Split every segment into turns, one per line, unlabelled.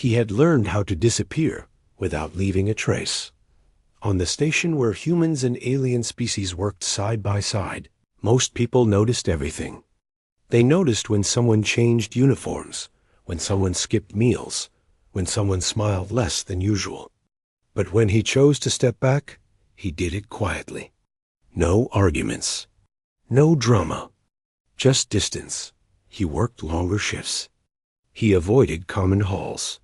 He had learned how to disappear without leaving a trace. On the station where humans and alien species worked side by side, most people noticed everything. They noticed when someone changed uniforms, when someone skipped meals, when someone smiled less than usual. But when he chose to step back, he did it quietly. No arguments. No drama. Just distance. He worked longer shifts. He avoided common halls.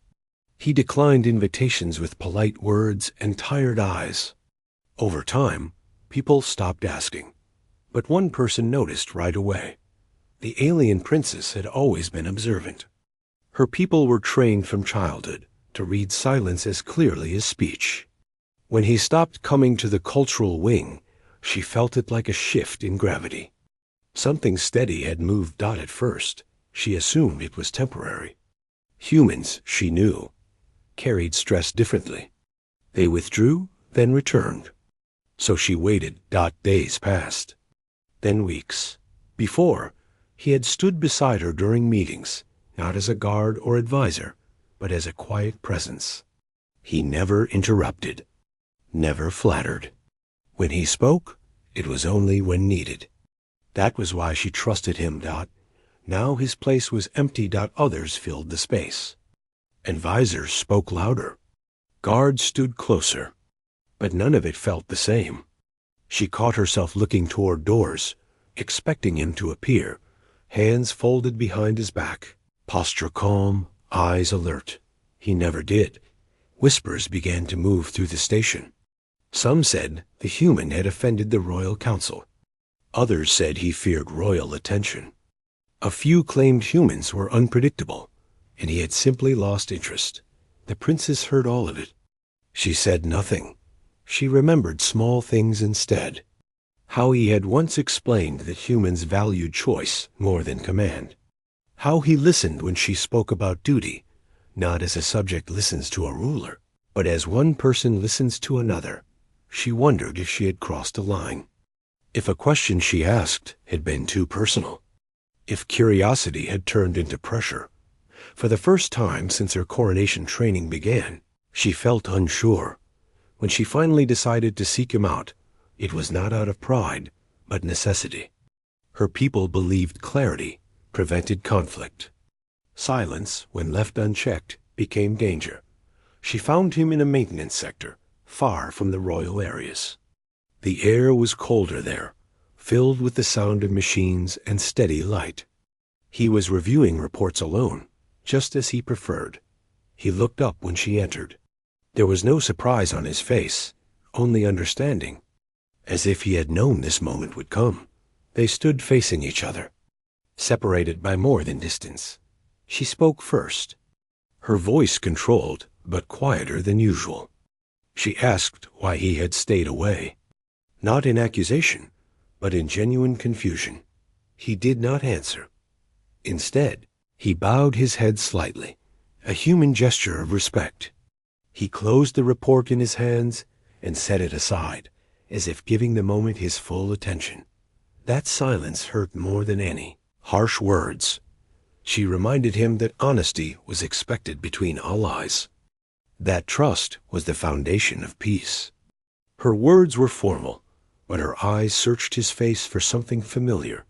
He declined invitations with polite words and tired eyes. Over time, people stopped asking. But one person noticed right away. The alien princess had always been observant. Her people were trained from childhood to read silence as clearly as speech. When he stopped coming to the cultural wing, she felt it like a shift in gravity. Something steady had moved. At first, she assumed it was temporary. Humans, she knew, carried stress differently. They withdrew, then returned. So she waited. Days passed. Then weeks. Before, he had stood beside her during meetings, not as a guard or advisor, but as a quiet presence. He never interrupted, never flattered. When he spoke, it was only when needed. That was why she trusted him. Now his place was empty. Others filled the space. Advisors spoke louder. Guards stood closer. But none of it felt the same. She caught herself looking toward doors, expecting him to appear, hands folded behind his back, posture calm, eyes alert. He never did. Whispers began to move through the station. Some said the human had offended the royal council. Others said he feared royal attention. A few claimed humans were unpredictable, and he had simply lost interest. The princess heard all of it. She said nothing. She remembered small things instead. How he had once explained that humans valued choice more than command. How he listened when she spoke about duty, not as a subject listens to a ruler, but as one person listens to another. She wondered if she had crossed a line. If a question she asked had been too personal. If curiosity had turned into pressure. For the first time since her coronation training began, she felt unsure. When she finally decided to seek him out, it was not out of pride, but necessity. Her people believed clarity prevented conflict. Silence, when left unchecked, became danger. She found him in a maintenance sector, far from the royal areas. The air was colder there, filled with the sound of machines and steady light. He was reviewing reports alone, just as he preferred. He looked up when she entered. There was no surprise on his face, only understanding. As if he had known this moment would come. They stood facing each other, separated by more than distance. She spoke first. Her voice controlled, but quieter than usual. She asked why he had stayed away. Not in accusation, but in genuine confusion. He did not answer. Instead, he bowed his head slightly, a human gesture of respect. He closed the report in his hands and set it aside, as if giving the moment his full attention. That silence hurt more than any harsh words. She reminded him that honesty was expected between allies. That trust was the foundation of peace. Her words were formal, but her eyes searched his face for something familiar.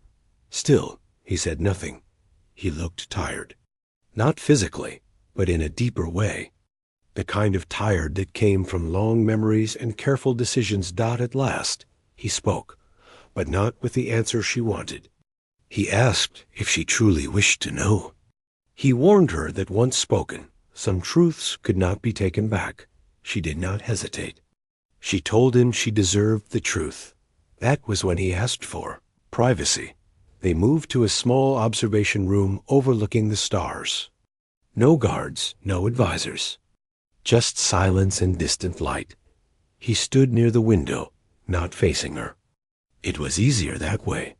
Still, he said nothing. He looked tired. Not physically, but in a deeper way. The kind of tired that came from long memories and careful decisions. At last, he spoke, but not with the answer she wanted. He asked if she truly wished to know. He warned her that once spoken, some truths could not be taken back. She did not hesitate. She told him she deserved the truth. That was when he asked for privacy. They moved to a small observation room overlooking the stars. No guards, no advisors. Just silence and distant light. He stood near the window, not facing her. It was easier that way.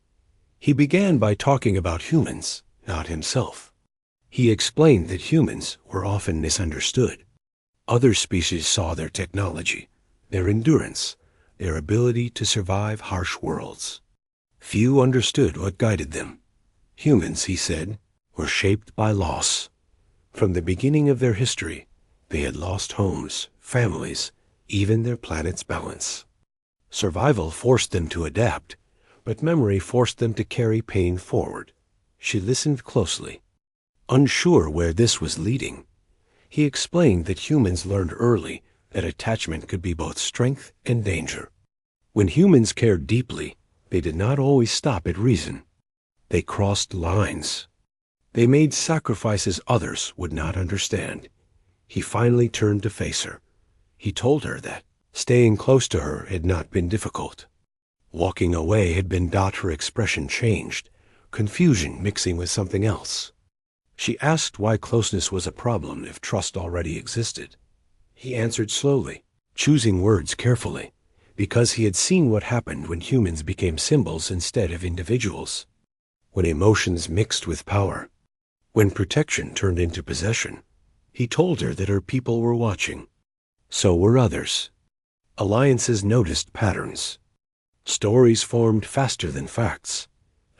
He began by talking about humans, not himself. He explained that humans were often misunderstood. Other species saw their technology, their endurance, their ability to survive harsh worlds. Few understood what guided them. Humans, he said, were shaped by loss. From the beginning of their history, they had lost homes, families, even their planet's balance. Survival forced them to adapt, but memory forced them to carry pain forward. She listened closely, unsure where this was leading. He explained that humans learned early that attachment could be both strength and danger. When humans cared deeply, they did not always stop at reason. They crossed lines. They made sacrifices others would not understand. He finally turned to face her. He told her that staying close to her had not been difficult. Walking away had been. Her expression changed, confusion mixing with something else. She asked why closeness was a problem if trust already existed. He answered slowly, choosing words carefully, because he had seen what happened when humans became symbols instead of individuals. When emotions mixed with power, when protection turned into possession. He told her that her people were watching. So were others. Alliances noticed patterns. Stories formed faster than facts.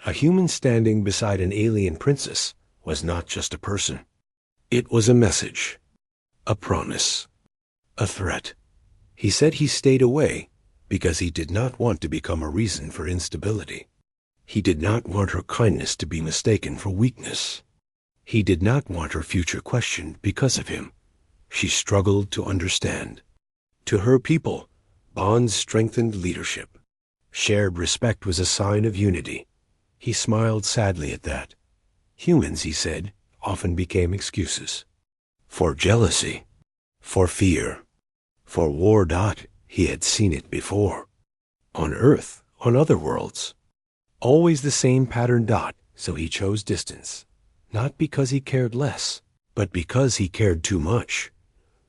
A human standing beside an alien princess was not just a person. It was a message, a promise, a threat. He said he stayed away because he did not want to become a reason for instability. He did not want her kindness to be mistaken for weakness. He did not want her future questioned because of him. She struggled to understand. To her people, bonds strengthened leadership. Shared respect was a sign of unity. He smiled sadly at that. Humans, he said, often became excuses. For jealousy, for fear, for war. He had seen it before. On Earth, on other worlds. Always the same pattern. So he chose distance. Not because he cared less, but because he cared too much.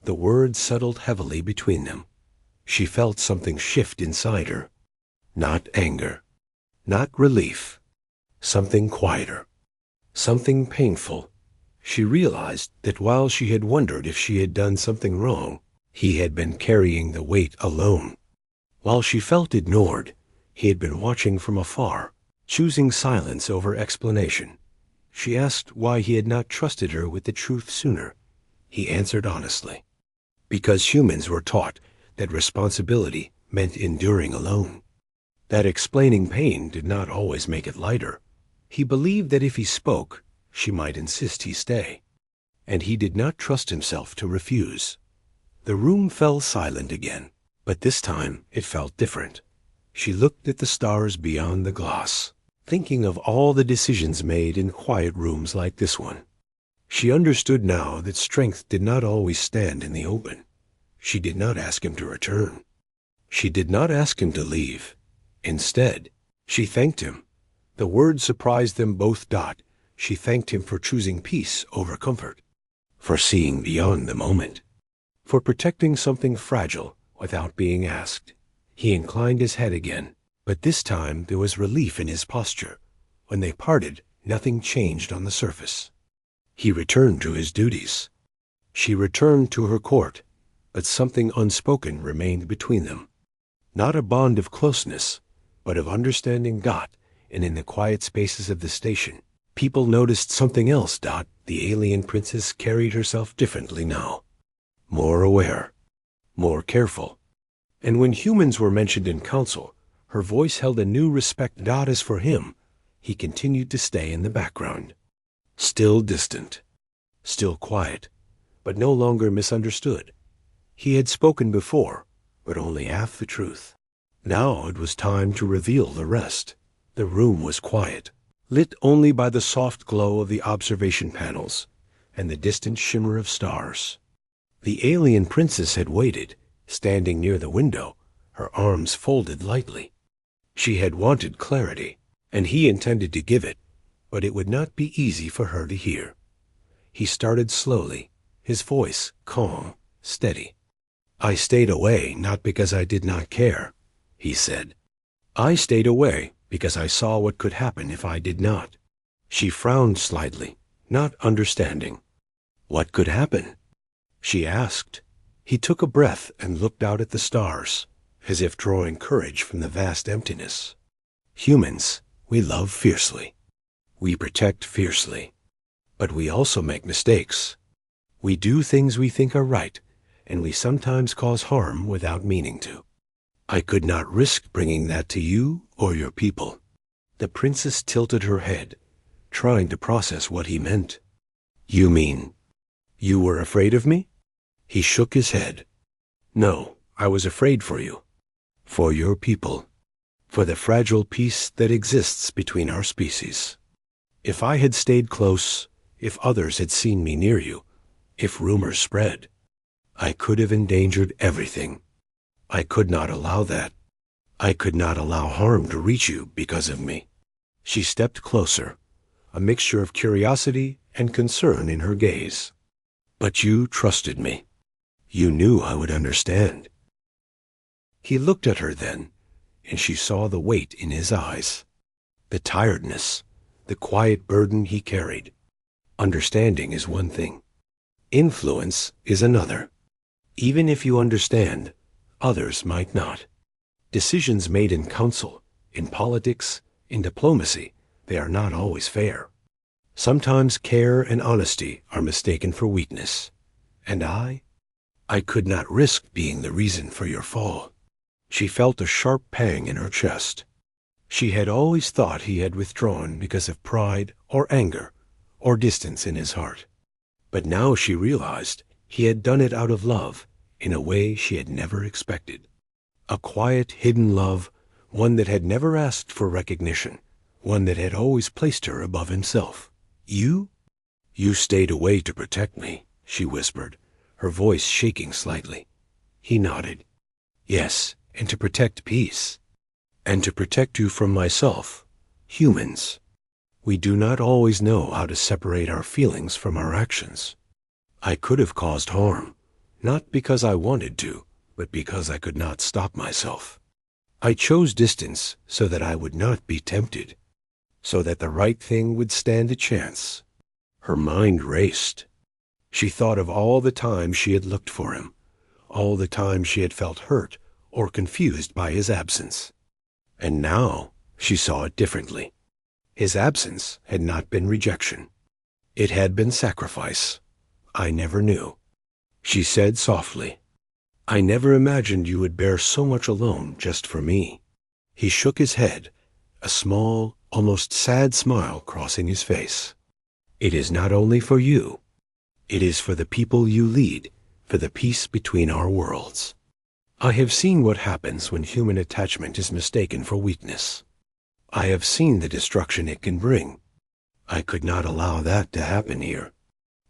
The words settled heavily between them. She felt something shift inside her. Not anger, not relief. Something quieter, something painful. She realized that while she had wondered if she had done something wrong, he had been carrying the weight alone. While she felt ignored, he had been watching from afar, choosing silence over explanation. She asked why he had not trusted her with the truth sooner. He answered honestly. Because humans were taught that responsibility meant enduring alone. That explaining pain did not always make it lighter. He believed that if he spoke, she might insist he stay. And he did not trust himself to refuse. The room fell silent again, but this time it felt different. She looked at the stars beyond the glass, thinking of all the decisions made in quiet rooms like this one. She understood now that strength did not always stand in the open. She did not ask him to return. She did not ask him to leave. Instead, she thanked him. The words surprised them both. She thanked him for choosing peace over comfort, for seeing beyond the moment, for protecting something fragile without being asked. He inclined his head again, but this time there was relief in his posture. When they parted, nothing changed on the surface. He returned to his duties. She returned to her court, but something unspoken remained between them. Not a bond of closeness, but of understanding. And in the quiet spaces of the station, people noticed something else. The alien princess carried herself differently now. More aware, more careful. And when humans were mentioned in council, her voice held a new respect. As for him, he continued to stay in the background. Still distant, still quiet, but no longer misunderstood. He had spoken before, but only half the truth. Now it was time to reveal the rest. The room was quiet, lit only by the soft glow of the observation panels and the distant shimmer of stars. The alien princess had waited, standing near the window, her arms folded lightly. She had wanted clarity, and he intended to give it, but it would not be easy for her to hear. He started slowly, his voice calm, steady. I stayed away not because I did not care, he said. I stayed away because I saw what could happen if I did not. She frowned slightly, not understanding. What could happen? She asked. He took a breath and looked out at the stars, as if drawing courage from the vast emptiness. Humans, we love fiercely. We protect fiercely. But we also make mistakes. We do things we think are right, and we sometimes cause harm without meaning to. I could not risk bringing that to you or your people." The princess tilted her head, trying to process what he meant. "You mean, you were afraid of me?" He shook his head. "No, I was afraid for you. For your people. For the fragile peace that exists between our species. If I had stayed close, if others had seen me near you, if rumors spread, I could have endangered everything. I could not allow that. I could not allow harm to reach you because of me." She stepped closer, a mixture of curiosity and concern in her gaze. "But you trusted me. You knew I would understand." He looked at her then, and she saw the weight in his eyes, the tiredness, the quiet burden he carried. Understanding is one thing. Influence is another. Even if you understand, others might not. Decisions made in council, in politics, in diplomacy, they are not always fair. Sometimes care and honesty are mistaken for weakness. And I could not risk being the reason for your fall. She felt a sharp pang in her chest. She had always thought he had withdrawn because of pride or anger or distance in his heart. But now she realized he had done it out of love in a way she had never expected. A quiet, hidden love, one that had never asked for recognition, one that had always placed her above himself. "You stayed away to protect me," she whispered, her voice shaking slightly. He nodded. "Yes, and to protect peace. And to protect you from myself, humans. We do not always know how to separate our feelings from our actions. I could have caused harm, not because I wanted to, but because I could not stop myself. I chose distance so that I would not be tempted, so that the right thing would stand a chance." Her mind raced. She thought of all the times she had looked for him, all the times she had felt hurt or confused by his absence. And now she saw it differently. His absence had not been rejection. It had been sacrifice. "I never knew," she said softly. "I never imagined you would bear so much alone just for me." He shook his head, a small, almost sad smile crossing his face. "It is not only for you. It is for the people you lead, for the peace between our worlds. I have seen what happens when human attachment is mistaken for weakness. I have seen the destruction it can bring. I could not allow that to happen here,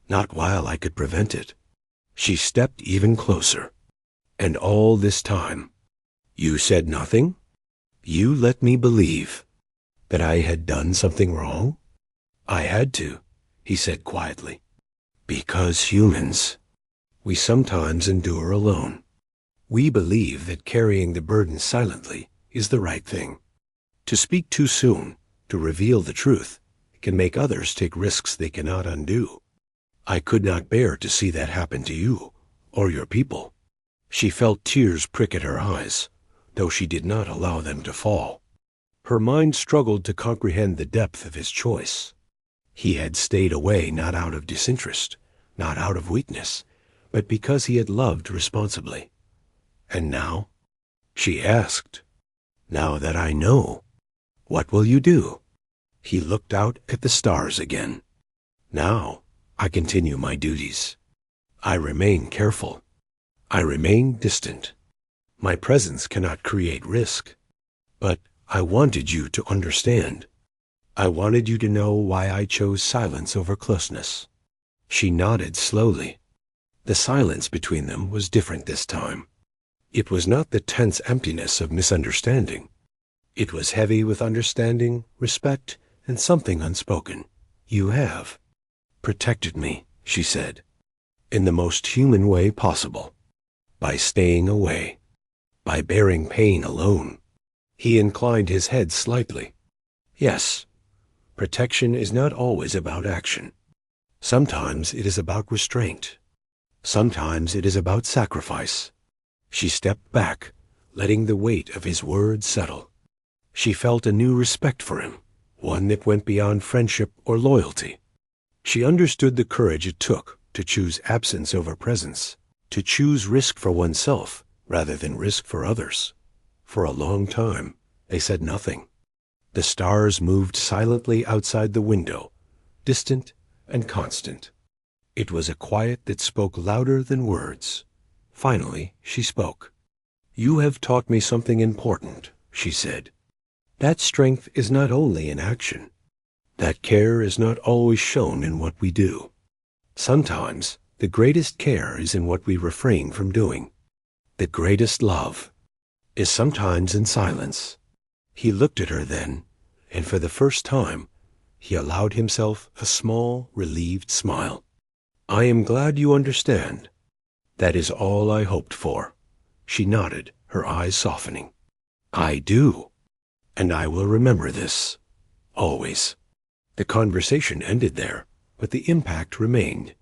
not while I could prevent it." She stepped even closer. "And all this time, you said nothing? You let me believe that I had done something wrong?" "I had to," he said quietly. "Because humans, we sometimes endure alone. We believe that carrying the burden silently is the right thing. To speak too soon, to reveal the truth, can make others take risks they cannot undo. I could not bear to see that happen to you or your people." She felt tears prick at her eyes, though she did not allow them to fall. Her mind struggled to comprehend the depth of his choice. He had stayed away not out of disinterest, not out of weakness, but because he had loved responsibly. "And now?" she asked. "Now that I know, what will you do?" He looked out at the stars again. "Now I continue my duties. I remain careful. I remain distant. My presence cannot create risk. But I wanted you to understand. I wanted you to know why I chose silence over closeness." She nodded slowly. The silence between them was different this time. It was not the tense emptiness of misunderstanding. It was heavy with understanding, respect, and something unspoken. "You have protected me," she said, "in the most human way possible. By staying away. By bearing pain alone." He inclined his head slightly. "Yes, protection is not always about action. Sometimes it is about restraint. Sometimes it is about sacrifice." She stepped back, letting the weight of his words settle. She felt a new respect for him, one that went beyond friendship or loyalty. She understood the courage it took to choose absence over presence, to choose risk for oneself rather than risk for others. For a long time, they said nothing. The stars moved silently outside the window, distant and constant. It was a quiet that spoke louder than words. Finally, she spoke. "You have taught me something important," she said. "That strength is not only in action. That care is not always shown in what we do. Sometimes the greatest care is in what we refrain from doing. The greatest love is sometimes in silence." He looked at her then, and for the first time, he allowed himself a small, relieved smile. "I am glad you understand. That is all I hoped for." She nodded, her eyes softening. "I do, and I will remember this, always." The conversation ended there, but the impact remained.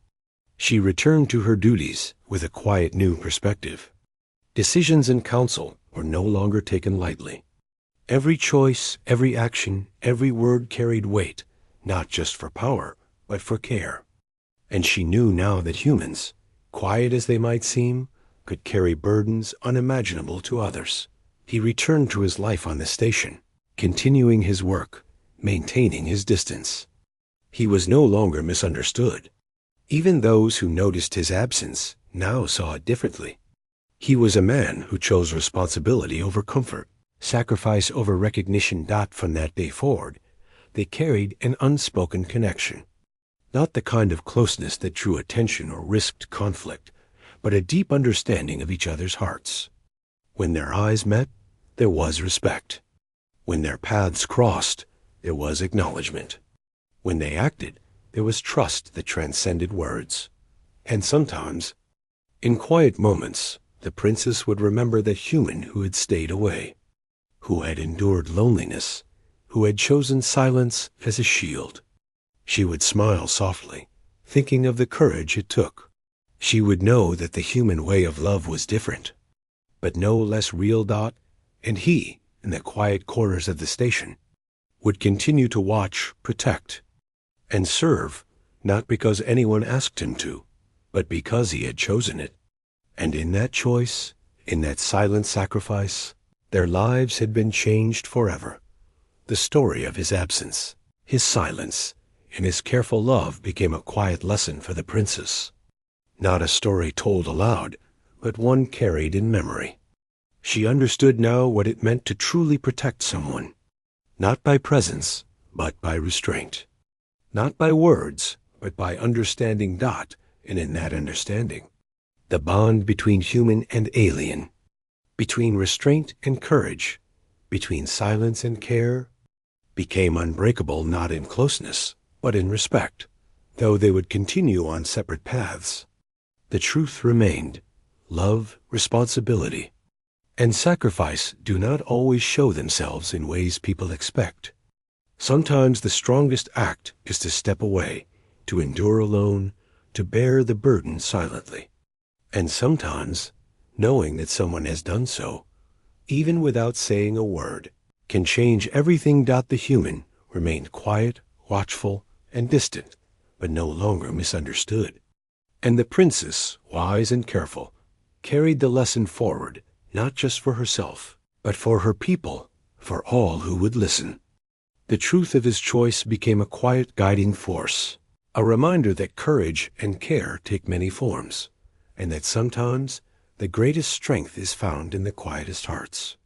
She returned to her duties with a quiet new perspective. Decisions in council were no longer taken lightly. Every choice, every action, every word carried weight, not just for power, but for care. And she knew now that humans, quiet as they might seem, could carry burdens unimaginable to others. He returned to his life on the station, continuing his work, maintaining his distance. He was no longer misunderstood. Even those who noticed his absence now saw it differently. He was a man who chose responsibility over comfort, sacrifice over recognition. From that day forward, they carried an unspoken connection. Not the kind of closeness that drew attention or risked conflict, but a deep understanding of each other's hearts. When their eyes met, there was respect. When their paths crossed, there was acknowledgement. When they acted, there was trust that transcended words. And sometimes, in quiet moments, the princess would remember the human who had stayed away, who had endured loneliness, who had chosen silence as a shield. She would smile softly, thinking of the courage it took. She would know that the human way of love was different, but no less real. And he, in the quiet corners of the station, would continue to watch, protect, and serve, not because anyone asked him to, but because he had chosen it. And in that choice, in that silent sacrifice, their lives had been changed forever. The story of his absence, his silence, and his careful love became a quiet lesson for the princess. Not a story told aloud, but one carried in memory. She understood now what it meant to truly protect someone, not by presence, but by restraint. Not by words, but by understanding. And in that understanding, the bond between human and alien, between restraint and courage, between silence and care, became unbreakable not in closeness, but in respect. Though they would continue on separate paths, the truth remained: love, responsibility, and sacrifice do not always show themselves in ways people expect. Sometimes the strongest act is to step away, to endure alone, to bear the burden silently. And sometimes, knowing that someone has done so, even without saying a word, can change everything. The human remained quiet, watchful, and distant, but no longer misunderstood. And the princess, wise and careful, carried the lesson forward, not just for herself, but for her people, for all who would listen. The truth of his choice became a quiet guiding force, a reminder that courage and care take many forms, and that sometimes the greatest strength is found in the quietest hearts.